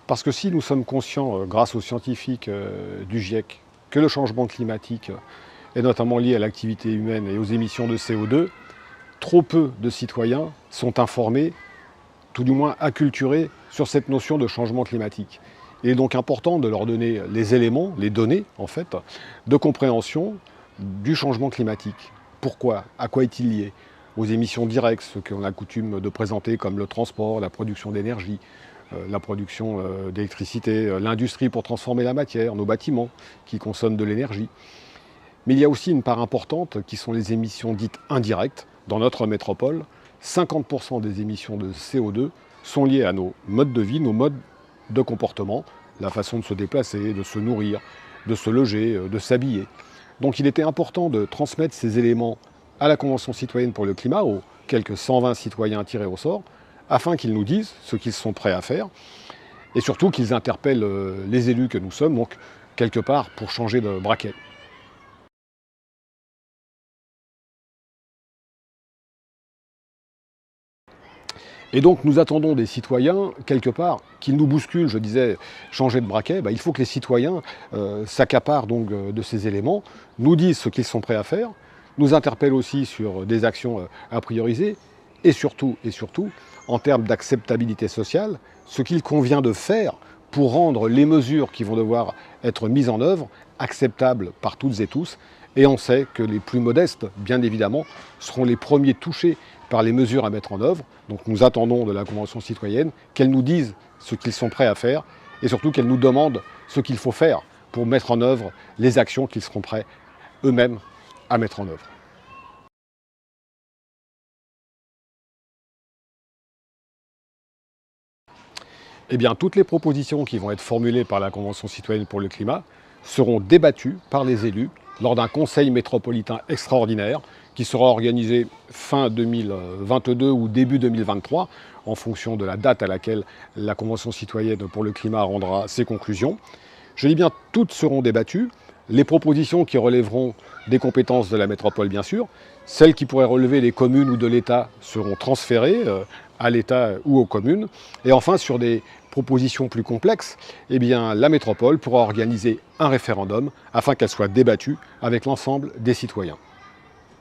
Parce que si nous sommes conscients, grâce aux scientifiques du GIEC, que le changement climatique est notamment lié à l'activité humaine et aux émissions de CO2, trop peu de citoyens sont informés, tout du moins acculturés, sur cette notion de changement climatique. Il est donc important de leur donner les éléments, les données en fait, de compréhension du changement climatique. Pourquoi? À quoi est-il lié? Aux émissions directes, ce qu'on a coutume de présenter comme le transport, la production d'énergie, la production d'électricité, l'industrie pour transformer la matière, nos bâtiments qui consomment de l'énergie. Mais il y a aussi une part importante qui sont les émissions dites indirectes. Dans notre métropole, 50% des émissions de CO2 sont liées à nos modes de vie, nos modes de comportement, la façon de se déplacer, de se nourrir, de se loger, de s'habiller. Donc il était important de transmettre ces éléments à la Convention citoyenne pour le climat, aux quelques 120 citoyens tirés au sort, afin qu'ils nous disent ce qu'ils sont prêts à faire, et surtout qu'ils interpellent les élus que nous sommes, donc quelque part pour changer de braquet. Et donc nous attendons des citoyens, quelque part, qu'ils nous bousculent, je disais, changer de braquet. Il faut que les citoyens s'accaparent donc de ces éléments, nous disent ce qu'ils sont prêts à faire, nous interpellent aussi sur des actions à prioriser, et surtout, en termes d'acceptabilité sociale, ce qu'il convient de faire pour rendre les mesures qui vont devoir être mises en œuvre acceptables par toutes et tous. Et on sait que les plus modestes, bien évidemment, seront les premiers touchés par les mesures à mettre en œuvre. Donc nous attendons de la Convention citoyenne qu'elle nous dise ce qu'ils sont prêts à faire et surtout qu'elle nous demande ce qu'il faut faire pour mettre en œuvre les actions qu'ils seront prêts eux-mêmes à mettre en œuvre. Eh bien, toutes les propositions qui vont être formulées par la Convention citoyenne pour le climat seront débattues par les élus lors d'un conseil métropolitain extraordinaire qui sera organisé fin 2022 ou début 2023, en fonction de la date à laquelle la Convention citoyenne pour le climat rendra ses conclusions. Je dis bien, toutes seront débattues. Les propositions qui relèveront des compétences de la métropole, bien sûr, celles qui pourraient relever des communes ou de l'État seront transférées à l'État ou aux communes. Et enfin, sur des propositions plus complexes, eh bien, la métropole pourra organiser un référendum afin qu'elle soit débattue avec l'ensemble des citoyens.